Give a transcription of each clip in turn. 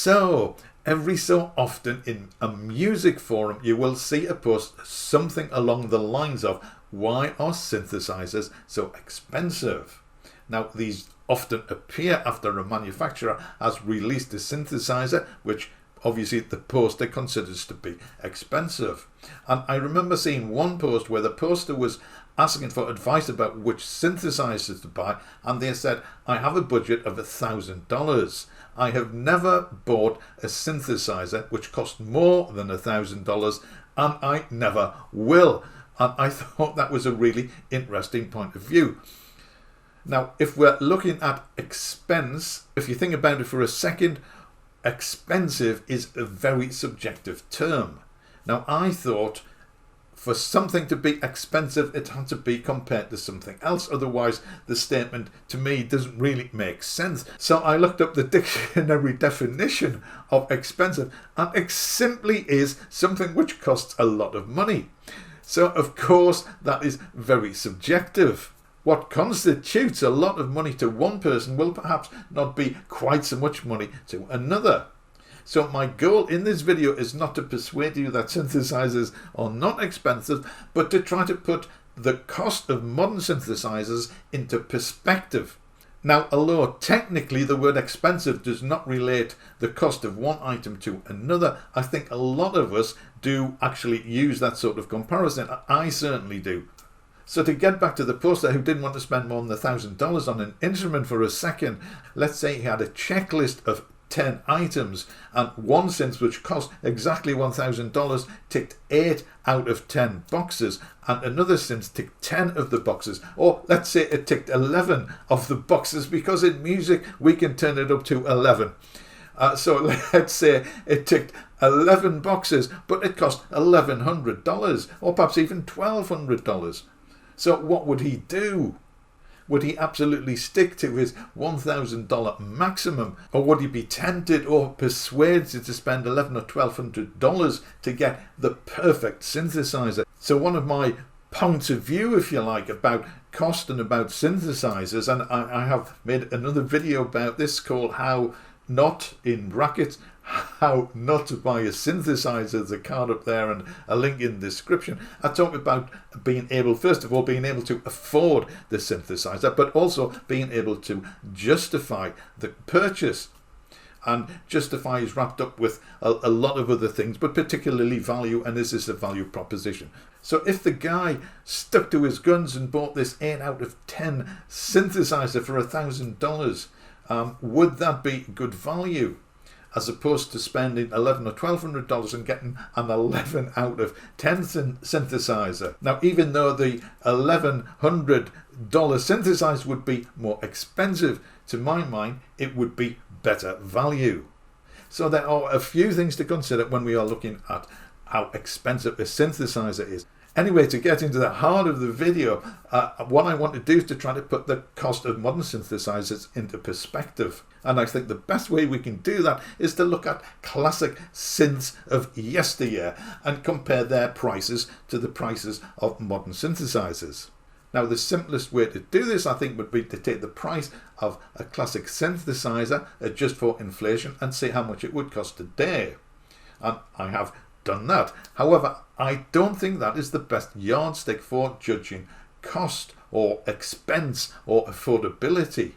So every so often in a music forum you will see a post something along the lines of, why are synthesizers so expensive? Now these often appear after a manufacturer has released a synthesizer which obviously the poster considers to be expensive. And I remember seeing one post where the poster was asking for advice about which synthesizers to buy, and they said, I have a budget of $1,000. I have never bought a synthesizer which cost more than $1,000, and I never will. And I thought that was a really interesting point of view. Now, if we're looking at expense, if you think about it for a second, expensive is a very subjective term. Now, I thought for something to be expensive, it had to be compared to something else. Otherwise, the statement to me doesn't really make sense. So I looked up the dictionary definition of expensive, and it simply is something which costs a lot of money. So, of course, that is very subjective. What constitutes a lot of money to one person will perhaps not be quite so much money to another. So my goal in this video is not to persuade you that synthesizers are not expensive, but to try to put the cost of modern synthesizers into perspective. Now, although technically the word expensive does not relate the cost of one item to another, I think a lot of us do actually use that sort of comparison. I certainly do. So to get back to the poster who didn't want to spend more than $1,000 on an instrument for a second, let's say he had a checklist of 10 items and one synth which cost exactly $1,000 ticked 8 out of 10 boxes, and another synth ticked 10 of the boxes, or let's say it ticked 11 of the boxes, because in music we can turn it up to 11. So let's say it ticked 11 boxes, but it cost $1,100 or perhaps even $1,200. So what would he do? Would he absolutely stick to his $1,000 maximum, or would he be tempted or persuaded to spend $1,100 or $1,200 to get the perfect synthesizer? So one of my points of view, if you like, about cost and about synthesizers, and I have made another video about this called How Not, in brackets, How Not to Buy a Synthesizer. There's a card up there and a link in the description. I talk about being able, first of all, being able to afford the synthesizer, but also being able to justify the purchase. And justify is wrapped up with a lot of other things, but particularly value, and this is a value proposition. So if the guy stuck to his guns and bought this 8 out of 10 synthesizer for $1,000, would that be good value, as opposed to spending $1,100 or $1,200 and getting an 11 out of 10 synthesizer? Now, even though the $1,100 synthesizer would be more expensive, to my mind, it would be better value. So there are a few things to consider when we are looking at how expensive a synthesizer is. Anyway, to get into the heart of the video, what I want to do is to try to put the cost of modern synthesizers into perspective. And I think the best way we can do that is to look at classic synths of yesteryear and compare their prices to the prices of modern synthesizers. Now, the simplest way to do this, I think, would be to take the price of a classic synthesizer, adjust for inflation, and see how much it would cost today. And I have done that. However, I don't think that is the best yardstick for judging cost or expense or affordability,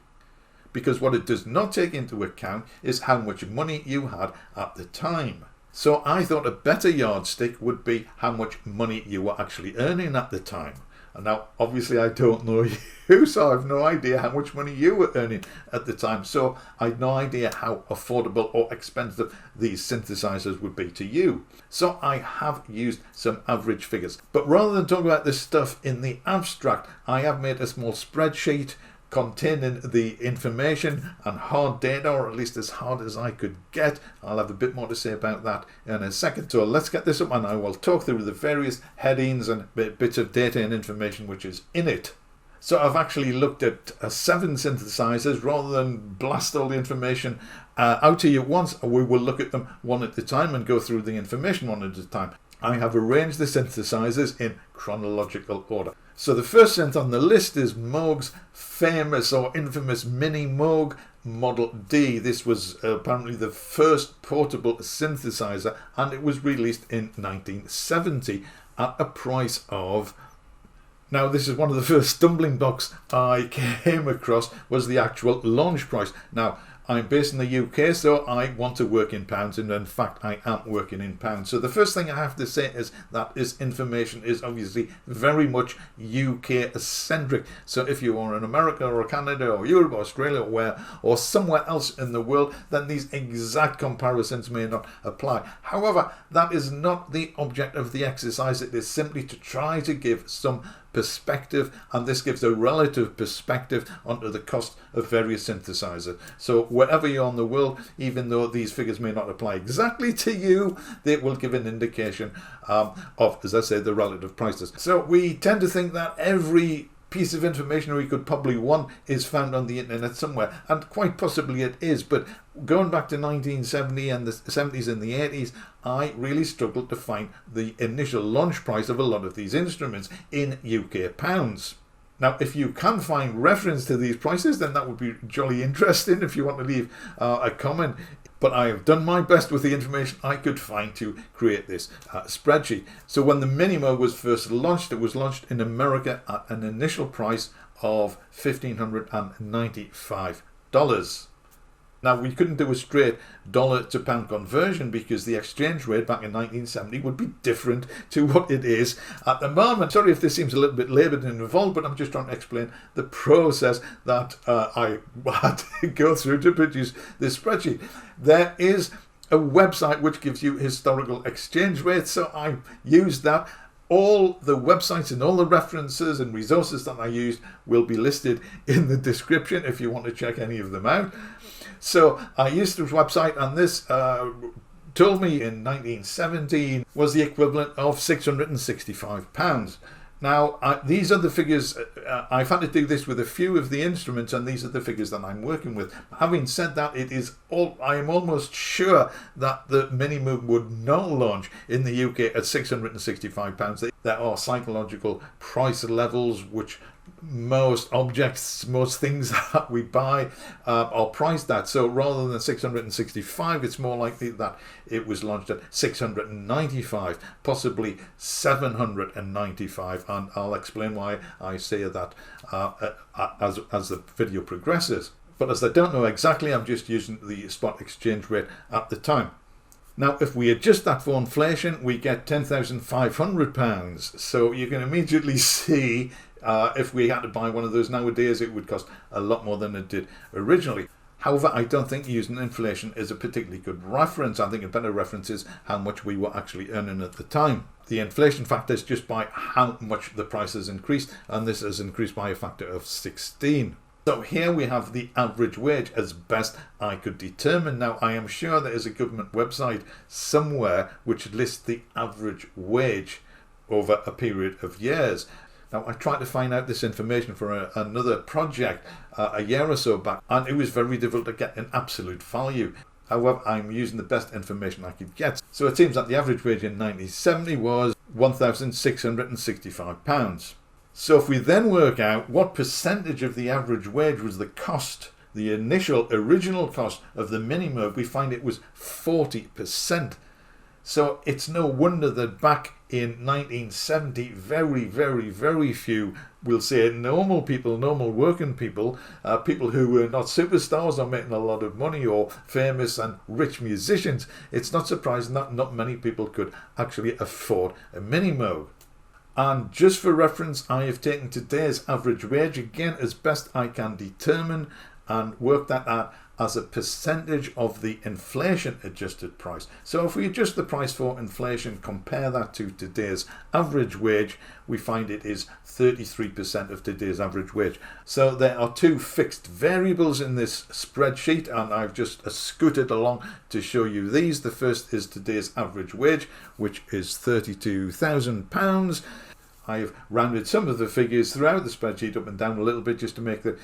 because what it does not take into account is how much money you had at the time. So I thought a better yardstick would be how much money you were actually earning at the time. And now, obviously, I don't know you, so I have no idea how much money you were earning at the time. So I have no idea how affordable or expensive these synthesizers would be to you. So I have used some average figures. But rather than talk about this stuff in the abstract, I have made a small spreadsheet containing the information and hard data, or at least as hard as I could get. I'll have a bit more to say about that in a second. So let's get this up and I will talk through the various headings and bits of data and information which is in it. So I've actually looked at 7 synthesizers rather than blast all the information out to you once. We will look at them one at a time and go through the information one at a time. I have arranged the synthesizers in chronological order. So the first synth on the list is Moog's famous or infamous Minimoog Model D. This was apparently the first portable synthesizer, and it was released in 1970 at a price of... Now, this is one of the first stumbling blocks I came across, was the actual launch price. Now, I'm based in the UK, so I want to work in pounds, and in fact I am working in pounds. So the first thing I have to say is that this information is obviously very much UK centric. So if you are in America or Canada or Europe or Australia or somewhere else in the world, then these exact comparisons may not apply. However, that is not the object of the exercise. It is simply to try to give some perspective, and this gives a relative perspective onto the cost of various synthesizers. So wherever you're in the world, even though these figures may not apply exactly to you, they will give an indication of, as I say, the relative prices. So we tend to think that every piece of information we could probably want is found on the internet somewhere, and quite possibly it is, but going back to 1970 and the 70s and the 80s, I really struggled to find the initial launch price of a lot of these instruments in UK pounds. Now, if you can find reference to these prices, then that would be jolly interesting if you want to leave a comment. But I have done my best with the information I could find to create this spreadsheet. So when the Minimoog was first launched, it was launched in America at an initial price of $1,595. Now, we couldn't do a straight dollar to pound conversion because the exchange rate back in 1970 would be different to what it is at the moment. Sorry if this seems a little bit laboured and involved, but I'm just trying to explain the process that I had to go through to produce this spreadsheet. There is a website which gives you historical exchange rates, so I used that. All the websites and all the references and resources that I used will be listed in the description if you want to check any of them out. So I used this website, and this told me in 1917 was the equivalent of £665. Now, these are the figures. I've had to do this with a few of the instruments, and these are the figures that I'm working with. Having said that, I am almost sure that the Minimoog would not launch in the UK at £665. There are psychological price levels which most objects, most things that we buy are priced at. So rather than 665, it's more likely that it was launched at 695, possibly 795, and I'll explain why I say that as the video progresses. But as I don't know exactly, I'm just using the spot exchange rate at the time. Now, if we adjust that for inflation, we get £10,500. So you can immediately see if we had to buy one of those nowadays, it would cost a lot more than it did originally. However, I don't think using inflation is a particularly good reference. I think a better reference is how much we were actually earning at the time. The inflation factor is just by how much the price has increased, and this has increased by a factor of 16. So here we have the average wage as best I could determine. Now, I am sure there is a government website somewhere which lists the average wage over a period of years. Now, I tried to find out this information for another project a year or so back, and it was very difficult to get an absolute value. However, I'm using the best information I could get. So it seems that the average wage in 1970 was £1,665. So if we then work out what percentage of the average wage was the cost, the initial original cost of the Minimoog, we find it was 40%. So it's no wonder that back in 1970, very, very, very few, we'll say normal people, normal working people, people who were not superstars or making a lot of money or famous and rich musicians, it's not surprising that not many people could actually afford a Minimoog. And just for reference, I have taken today's average wage again as best I can determine and worked that out as a percentage of the inflation adjusted price. So if we adjust the price for inflation, compare that to today's average wage, we find it is 33% of today's average wage. So there are two fixed variables in this spreadsheet, and I've just scooted along to show you these. The first is today's average wage, which is £32,000. I've rounded some of the figures throughout the spreadsheet up and down a little bit just to make them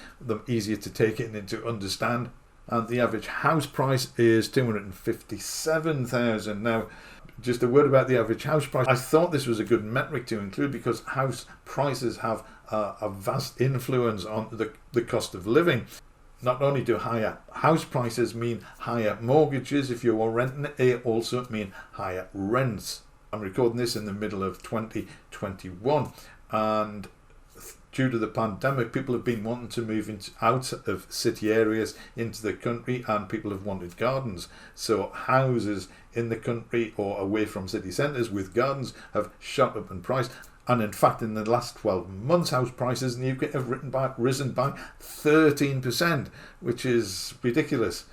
easier to take in and to understand. And the average house price is £257,000. Now, just a word about the average house price. I thought this was a good metric to include because house prices have a vast influence on the cost of living. not only do higher house prices mean higher mortgages if you are renting it, they also mean higher rents. I'm recording this in the middle of 2021, and due to the pandemic, people have been wanting to move out of city areas into the country, and people have wanted gardens. So houses in the country or away from city centres with gardens have shot up in price. And in fact, in the last 12 months, house prices in the UK have risen by 13%, which is ridiculous.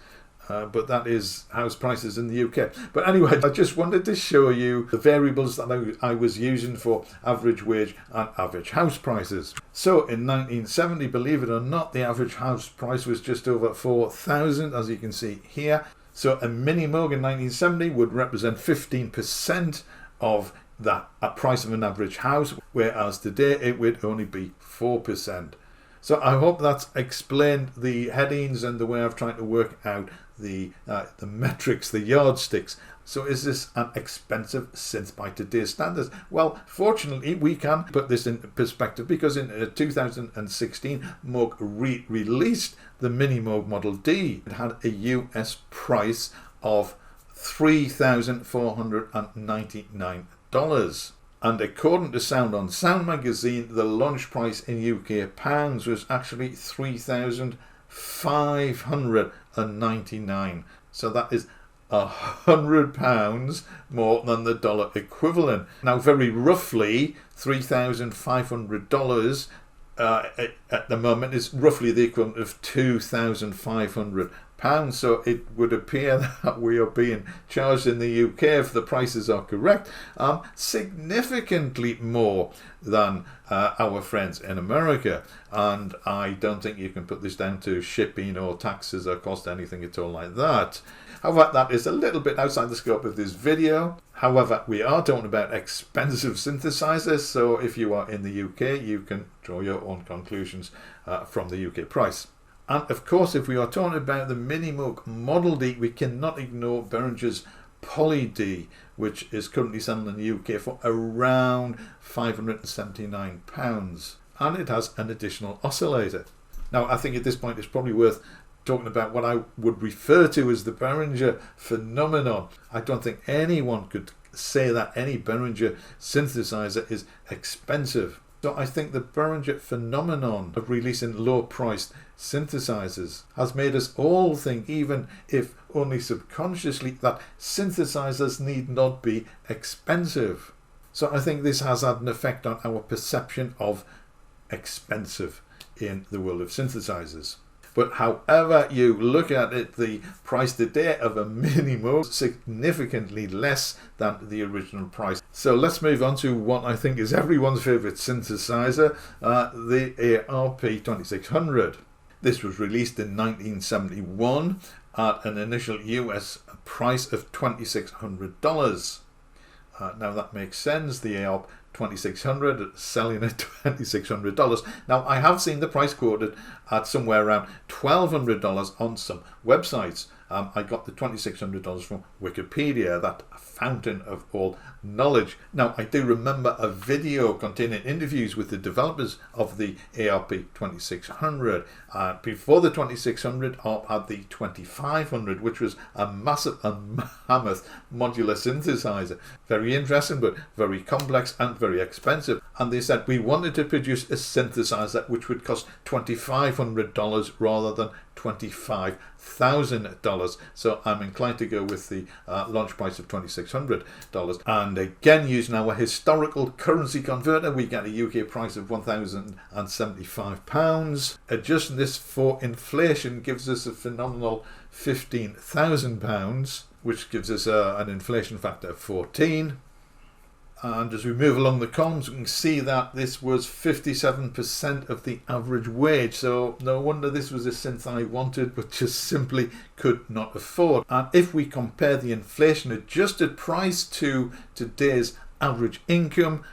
But that is house prices in the UK. But anyway, I just wanted to show you the variables that I was using for average wage and average house prices. So in 1970, believe it or not, the average house price was just over 4,000, as you can see here. So a Minimoog in 1970 would represent 15% of that price of an average house, whereas today it would only be 4%. So I hope that's explained the headings and the way I've tried to work out the metrics, the yardsticks. So is this an expensive synth by today's standards? Well, fortunately, we can put this in perspective, because in 2016, Moog released the Minimoog Model D. It had a US price of $3,499. And according to Sound on Sound magazine, the launch price in UK pounds was actually $3,599. So that is £100 more than the dollar equivalent. Now, very roughly, $3,500 at the moment is roughly the equivalent of £2,500. So it would appear that we are being charged in the UK, if the prices are correct, significantly more than our friends in America. And I don't think you can put this down to shipping or taxes or cost anything at all like that. However, that is a little bit outside the scope of this video. However, we are talking about expensive synthesizers, so if you are in the UK, you can draw your own conclusions from the UK price. And of course, if we are talking about the Minimoog Model D, we cannot ignore Behringer's Poly D, which is currently selling in the UK for around £579. And it has an additional oscillator. Now, I think at this point it's probably worth talking about what I would refer to as the Behringer phenomenon. I don't think anyone could say that any Behringer synthesizer is expensive. So I think the Behringer phenomenon of releasing low-priced synthesizers has made us all think, even if only subconsciously, that synthesizers need not be expensive. So I think this has had an effect on our perception of expensive in the world of synthesizers. But however you look at it, the price today of a Minimoog is significantly less than the original price. So let's move on to what I think is everyone's favorite synthesizer, the ARP 2600. This was released in 1971 at an initial US price of $2,600. Now that makes sense. The ARP 2600 selling at $2,600. Now I have seen the price quoted at somewhere around $1,200 on some websites. I got the $2,600 from Wikipedia, that fountain of all knowledge. Now I do remember a video containing interviews with the developers of the ARP 2600. Before the 2600, ARP had the 2500, which was a massive and mammoth modular synthesizer. Very interesting, but very complex and very expensive. And they said, we wanted to produce a synthesizer which would cost $2,500 rather than $25,000. So I'm inclined to go with the launch price of $2,600. And again, using our historical currency converter, we get a UK price of £1,075. Adjusting this for inflation gives us a phenomenal £15,000, which gives us an inflation factor of 14. And as we move along the columns, we can see that this was 57% of the average wage. So no wonder this was a synth I wanted, but just simply could not afford. And if we compare the inflation adjusted price to today's average income,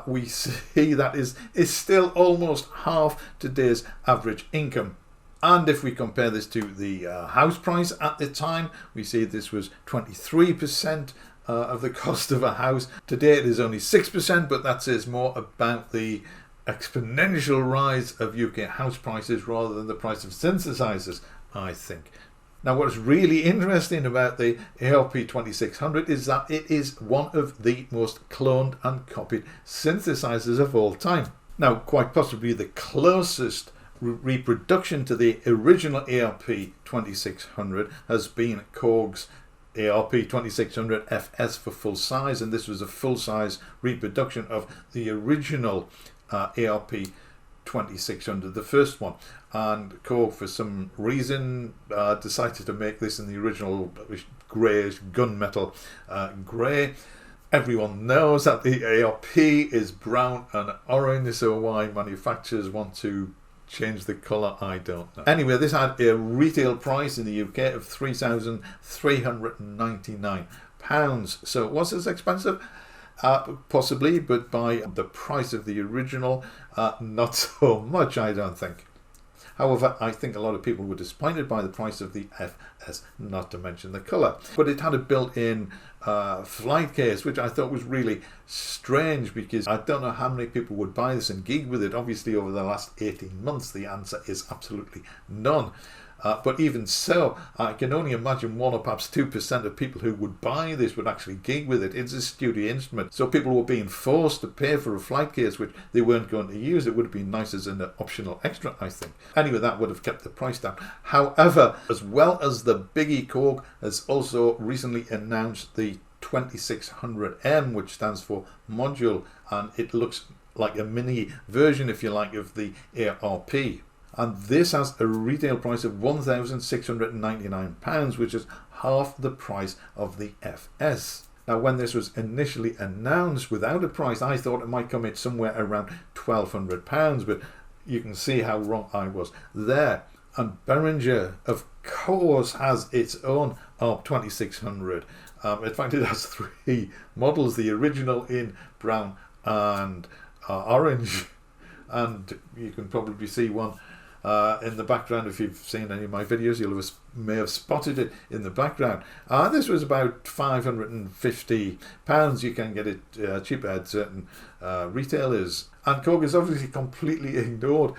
we see that is still almost half today's average income. And if we compare this to the house price at the time, we see this was 23% of the cost of a house. Today it is only 6%, but that says more about the exponential rise of UK house prices rather than the price of synthesizers, I think. Now, what's really interesting about the ARP 2600 is that it is one of the most cloned and copied synthesizers of all time. Now, quite possibly the closest reproduction to the original ARP 2600 has been Korg's ARP 2600 FS for full size, and this was a full size reproduction of the original ARP 2600, the first one. And Korg, for some reason, decided to make this in the original greyish gunmetal grey. Everyone knows that the ARP is brown and orange, so why manufacturers want to change the colour, I don't know. Anyway, this had a retail price in the UK of £3,399. So was this expensive? Possibly, but by the price of the original, not so much, I don't think. However, I think a lot of people were disappointed by the price of the FS, not to mention the colour. But it had a built-in flight case, which I thought was really strange, because I don't know how many people would buy this and gig with it. Obviously, over the last 18 months, the answer is absolutely none. But even so, I can only imagine 1 or perhaps 2% of people who would buy this would actually gig with it. It's a studio instrument, so people were being forced to pay for a flight case which they weren't going to use. It would have been nice as an optional extra, I think. Anyway, that would have kept the price down. However, as well as the biggie, Korg has also recently announced the 2600M, which stands for module, and it looks like a mini version, if you like, of the ARP. And this has a retail price of £1,699, which is half the price of the FS. Now, when this was initially announced without a price, I thought it might come in somewhere around £1,200, but you can see how wrong I was there. And Behringer, of course, has its own ARP 2600. In fact, it has 3 models, the original in brown and orange. And you can probably see one in the background. If you've seen any of my videos, you may have spotted it in the background. This was about £550. You can get it cheaper at certain retailers. And Korg has obviously completely ignored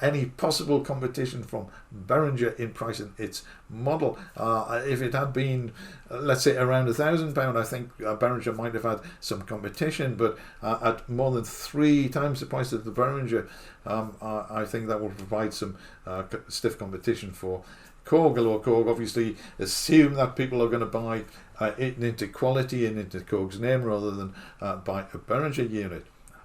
any possible competition from Behringer in pricing its model. If it had been, let's say, around £1,000, I think Behringer might have had some competition, but at more than 3 times the price of the Behringer, I think that will provide some stiff competition for Korg. Although Korg obviously assume that people are going to buy it into quality and into Korg's name rather than buy a Behringer unit.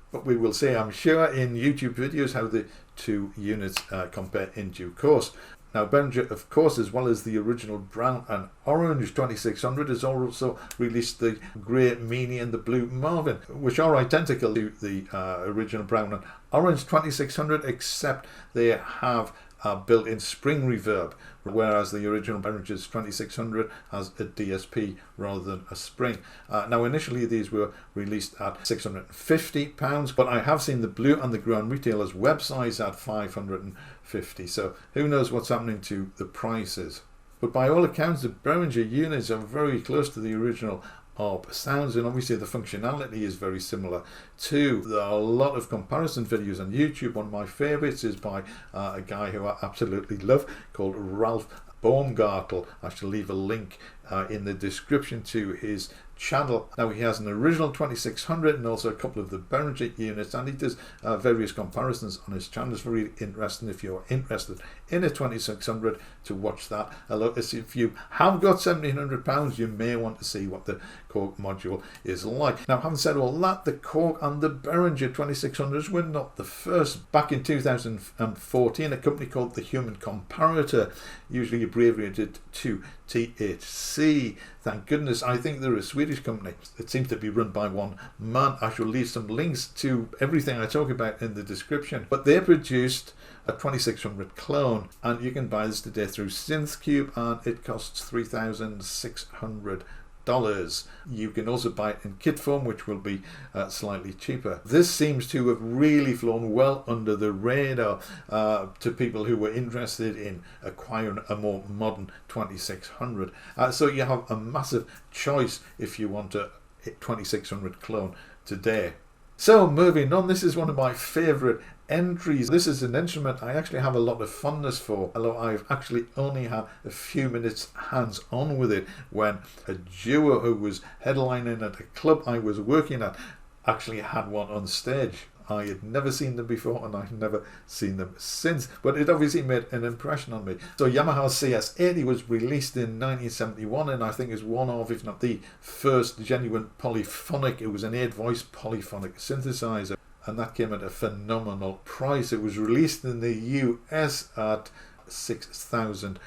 But we will see, I'm sure, in YouTube videos how the 2 units compare in due course. Now, Behringer, of course, as well as the original brown and orange 2600, has also released the grey Meanie and the blue Marvin, which are identical to the original brown and orange 2600, except they have built-in spring reverb, whereas the original Behringer's 2600 has a DSP rather than a spring. Now, initially these were released at £650, but I have seen the blue and the grey on retailers' websites at £550, so who knows what's happening to the prices. But by all accounts, the Behringer units are very close to the original ARP sounds, and obviously the functionality is very similar too. There are a lot of comparison videos on YouTube. One of my favourites is by a guy who I absolutely love called Ralph Baumgartel. I shall leave a link in the description to his channel. Now, he has an original 2600 and also a couple of the Behringer units, and he does various comparisons on his channel. It's very interesting if you're interested in a 2600 to watch that. If you have got £1,700, you may want to see what the Korg module is like. Now, having said all that, the Korg and the Behringer 2600s were not the first. Back in 2014, a company called the Human Comparator, usually abbreviated to THC, thank goodness, I think they're a Swedish company. It seems to be run by one man. I shall leave some links to everything I talk about in the description. But they produced a 2600 clone, and you can buy this today through SynthsToo, and it costs $3,600. You can also buy it in kit form, which will be slightly cheaper. This seems to have really flown well under the radar to people who were interested in acquiring a more modern 2600. So you have a massive choice if you want a 2600 clone today. So moving on, this is one of my favourite entries. This is an instrument I actually have a lot of fondness for, although I've actually only had a few minutes hands-on with it when a duo who was headlining at a club I was working at actually had one on stage. I had never seen them before and I've never seen them since, but it obviously made an impression on me. So Yamaha CS-80 was released in 1971 and I think is one of, if not the first genuine polyphonic, it was an 8-voice polyphonic synthesizer, and that came at a phenomenal price. It was released in the US at $6,000.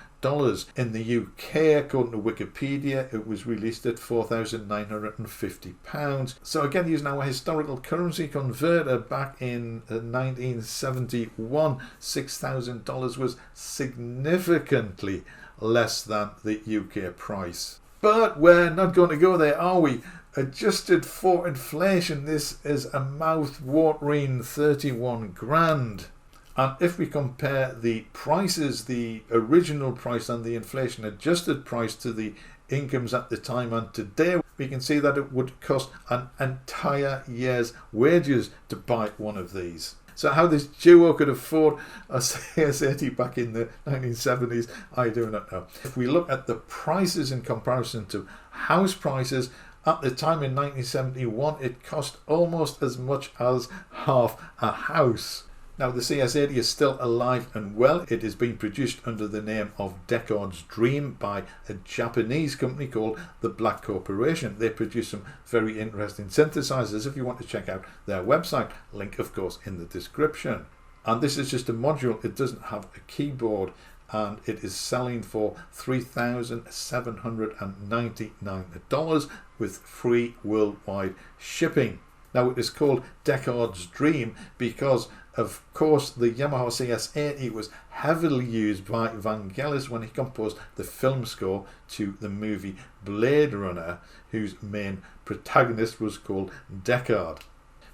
In the UK, according to Wikipedia, it was released at £4,950. So again, using our historical currency converter back in 1971, $6,000 was significantly less than the UK price. But we're not going to go there, are we? Adjusted for inflation, this is a mouth-watering 31 grand. And if we compare the prices, the original price and the inflation adjusted price to the incomes at the time and today, we can see that it would cost an entire year's wages to buy one of these. So how this duo could afford a CS-80 back in the 1970s, I do not know. If we look at the prices in comparison to house prices, at the time in 1971, it cost almost as much as half a house. Now the CS-80 is still alive and well. It is being produced under the name of Deckard's Dream by a Japanese company called the Black Corporation. They produce some very interesting synthesizers if you want to check out their website. Link of course in the description. And this is just a module. It doesn't have a keyboard and it is selling for $3,799 with free worldwide shipping. Now it is called Deckard's Dream because of course the Yamaha CS-80 was heavily used by Vangelis when he composed the film score to the movie Blade Runner, whose main protagonist was called Deckard.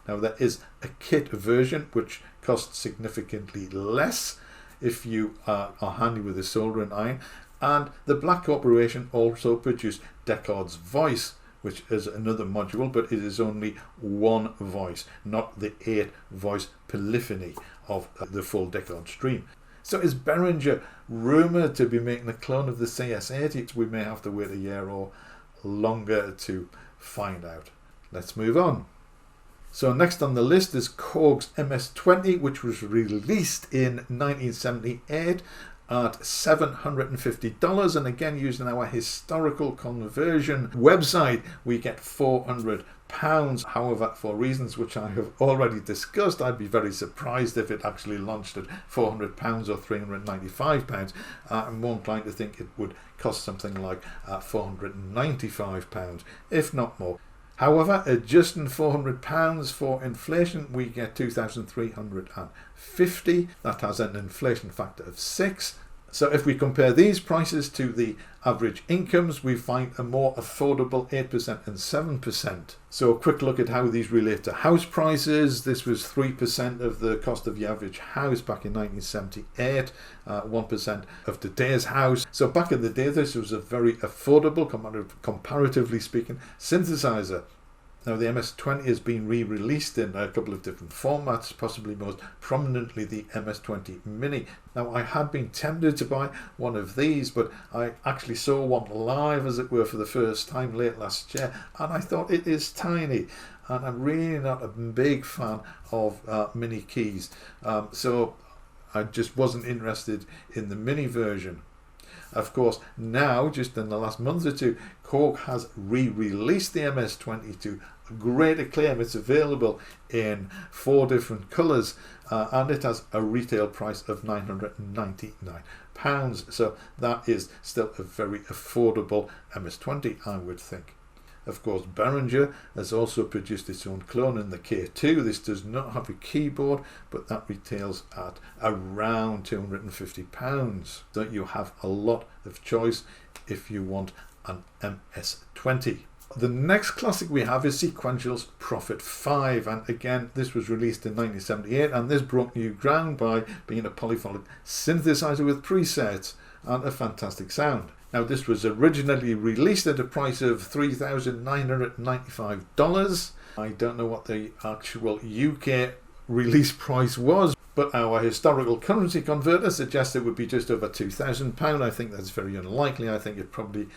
Now there is a kit version which costs significantly less if you are handy with a soldering iron, and the Black Corporation also produced Deckard's Voice, which is another module, but it is only one voice, not the 8-voice polyphony of the full Deckard's Dream. So is Behringer rumoured to be making a clone of the CS-80? We may have to wait a year or longer to find out. Let's move on. So next on the list is Korg's MS-20, which was released in 1978 at $750, and again using our historical conversion website we get £400. However, for reasons which I have already discussed, I'd be very surprised if it actually launched at £400 or £395. I'm more inclined to think it would cost something like £495, if not more. However, adjusting £400 for inflation, we get $2,350. That has an inflation factor of 6. So if we compare these prices to the average incomes, we find a more affordable 8% and 7%. So a quick look at how these relate to house prices. This was 3% of the cost of the average house back in 1978, 1% of today's house. So back in the day, this was a very affordable, comparatively speaking, synthesizer. Now the MS-20 has been re-released in a couple of different formats, possibly most prominently the MS-20 Mini. Now I had been tempted to buy one of these, but I actually saw one live, as it were, for the first time late last year, and I thought it is tiny, and I'm really not a big fan of mini keys, so I just wasn't interested in the mini version. Of course, now, just in the last month or two, Korg has re-released the MS-20 to great acclaim. It's available in 4 different colours, and it has a retail price of £999. So that is still a very affordable MS-20, I would think. Of course, Behringer has also produced its own clone in the K2. This does not have a keyboard, but that retails at around £250. So you have a lot of choice if you want an MS-20. The next classic we have is Sequential Prophet 5, and again this was released in 1978, and this broke new ground by being a polyphonic synthesizer with presets and a fantastic sound. Now this was originally released at a price of $3,995. I don't know what the actual UK release price was, but our historical currency converter suggests it would be just over £2,000. I think that's very unlikely. I think it probably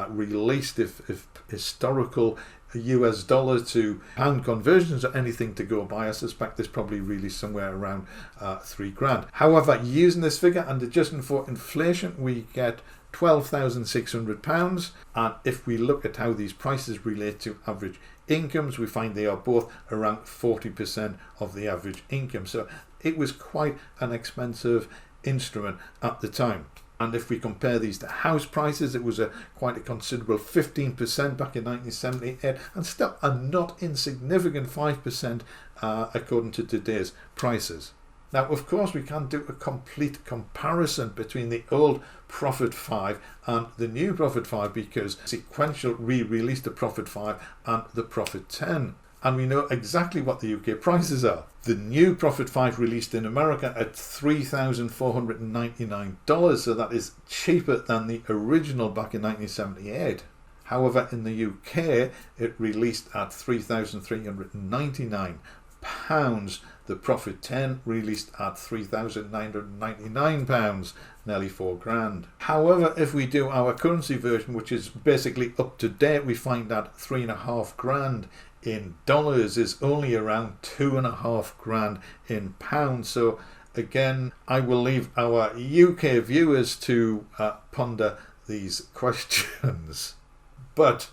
released, if historical US dollar to pound conversions are anything to go by, I suspect this probably released somewhere around £3,000. However, using this figure and adjusting for inflation, we get £12,600, and if we look at how these prices relate to average incomes, we find they are both around 40% of the average income. So it was quite an expensive instrument at the time. And if we compare these to house prices, it was quite a considerable 15% back in 1978, and still a not insignificant 5% according to today's prices. Now, of course, we can't do a complete comparison between the old Prophet 5 and the new Prophet 5 because Sequential re-released the Prophet 5 and the Prophet 10. And we know exactly what the UK prices are. The new Prophet 5 released in America at $3,499, so that is cheaper than the original back in 1978. However, in the UK, it released at £3,399. The Prophet 10 released at £3,999, nearly £4,000. However, if we do our currency version, which is basically up to date, we find that £3,500 in dollars is only around £2,500 in pounds. So again, I will leave our UK viewers to ponder these questions. But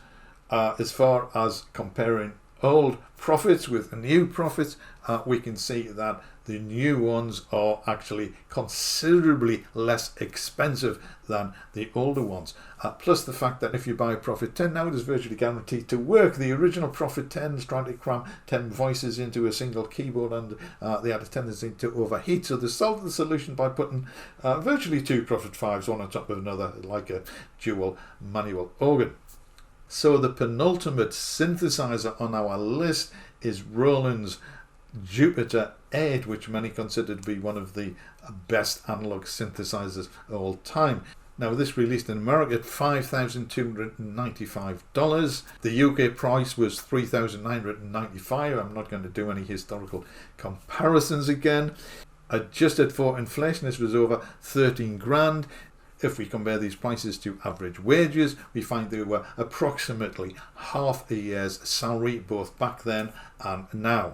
as far as comparing old Prophets with new Prophets, we can see that the new ones are actually considerably less expensive than the older ones. Plus the fact that if you buy a Prophet 10 now, it is virtually guaranteed to work. The original Prophet 10 is trying to cram 10 voices into a single keyboard, and they had a tendency to overheat. So they solved the solution by putting virtually two Prophet 5s, one on top of another, like a dual manual organ. So the penultimate synthesizer on our list is Roland's Jupiter-8, which many consider to be one of the best analog synthesizers of all time. Now, this released in America at $5,295. The UK price was $3,995. I'm not going to do any historical comparisons again. Adjusted for inflation, this was over $13,000. If we compare these prices to average wages, we find they were approximately half a year's salary, both back then and now.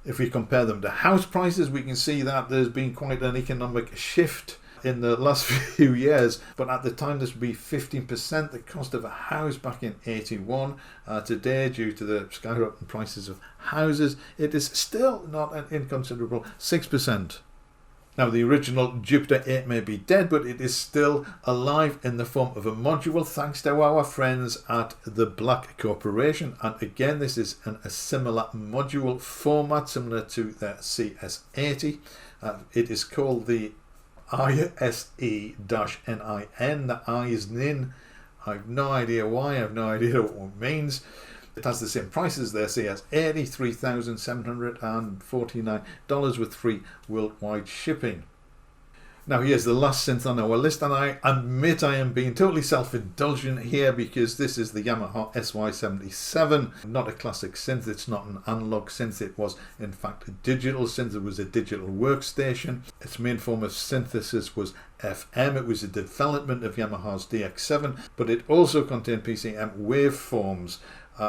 If we compare them to house prices, we can see that there's been quite an economic shift in the last few years, but at the time this would be 15% the cost of a house back in 81. Today, due to the skyrocketing prices of houses, it is still not an inconsiderable 6%. Now, the original Jupiter-8 may be dead, but it is still alive in the form of a module thanks to our friends at the Black Corporation. And again, this is a similar module format, similar to the CS-80. It is called the ISE-NIN. The I is NIN. I have no idea why, I have no idea what it means. It has the same price as their CS-80, $3,749 with free worldwide shipping. Now here's the last synth on our list, and I admit I am being totally self-indulgent here because this is the Yamaha SY77, not a classic synth. It's not an analog synth. It was in fact a digital synth. It was a digital workstation. Its main form of synthesis was FM. It was a development of Yamaha's DX7, but it also contained PCM waveforms.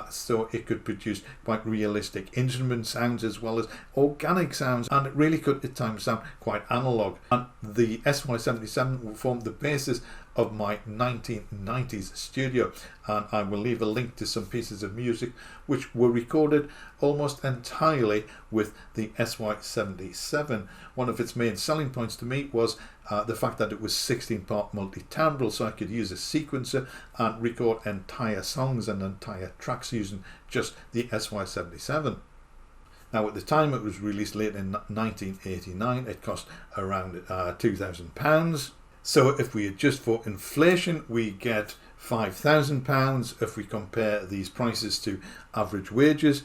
So it could produce quite realistic instrument sounds as well as organic sounds, and it really could at times sound quite analog. And the SY77 formed the basis of my 1990s studio, and I will leave a link to some pieces of music which were recorded almost entirely with the SY77. One of its main selling points to me was the fact that it was 16-part multi-timbral, so I could use a sequencer and record entire songs and entire tracks using just the SY77. Now, at the time it was released late in 1989, it cost around £2,000. So if we adjust for inflation, we get £5,000. If we compare these prices to average wages,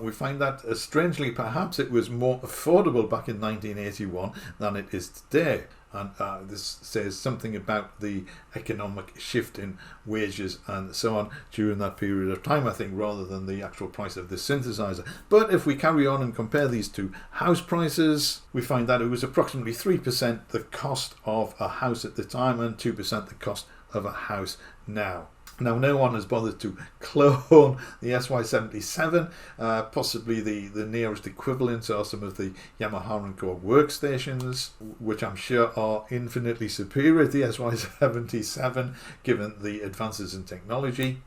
we find that strangely perhaps it was more affordable back in 1981 than it is today. and this says something about the economic shift in wages and so on during that period of time, I think, rather than the actual price of the synthesizer. But if we carry on and compare these two house prices, we find that it was approximately 3% the cost of a house at the time and 2% the cost of a house now. Now, no one has bothered to clone the SY77. Possibly the nearest equivalents are some of the Yamaha and Korg workstations, which I'm sure are infinitely superior to the SY77 given the advances in technology.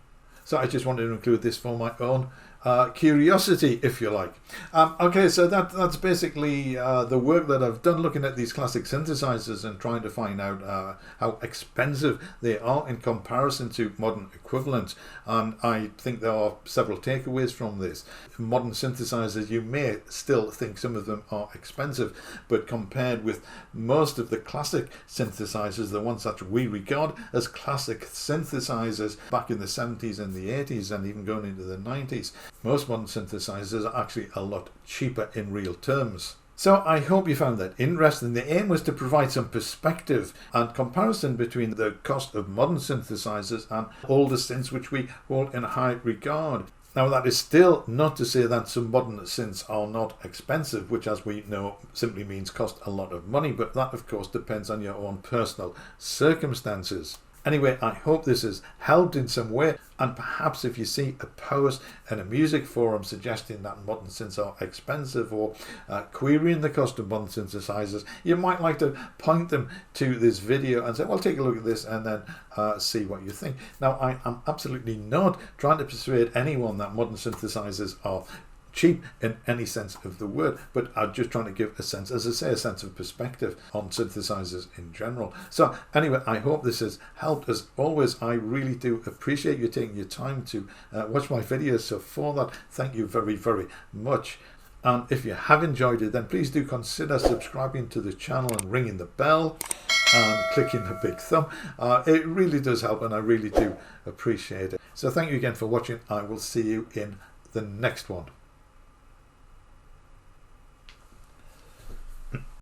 So I just wanted to include this for my own curiosity, if you like. Okay, so that's basically the work that I've done looking at these classic synthesizers and trying to find out how expensive they are in comparison to modern equivalents. And I think there are several takeaways from this. Modern synthesizers, you may still think some of them are expensive, but compared with most of the classic synthesizers, the ones that we regard as classic synthesizers back in the 70s and the 80s and even going into the 90s, most modern synthesizers are actually a lot cheaper in real terms. So I hope you found that interesting. The aim was to provide some perspective and comparison between the cost of modern synthesizers and older synths which we hold in high regard. Now, that is still not to say that some modern synths are not expensive, which, as we know, simply means cost a lot of money, but that of course depends on your own personal circumstances. Anyway, I hope this has helped in some way, and perhaps if you see a post in a music forum suggesting that modern synths are expensive or querying the cost of modern synthesizers, you might like to point them to this video and say, well, take a look at this and then see what you think. Now, I am absolutely not trying to persuade anyone that modern synthesizers are cheap in any sense of the word, but I'm just trying to give a sense, as I say, a sense of perspective on synthesizers in general. So anyway, I hope this has helped. As always, I really do appreciate you taking your time to watch my videos, so for that, thank you very, very much. And if you have enjoyed it, then please do consider subscribing to the channel and ringing the bell and clicking the big thumb. It really does help, and I really do appreciate it. So thank you again for watching. I will see you in the next one.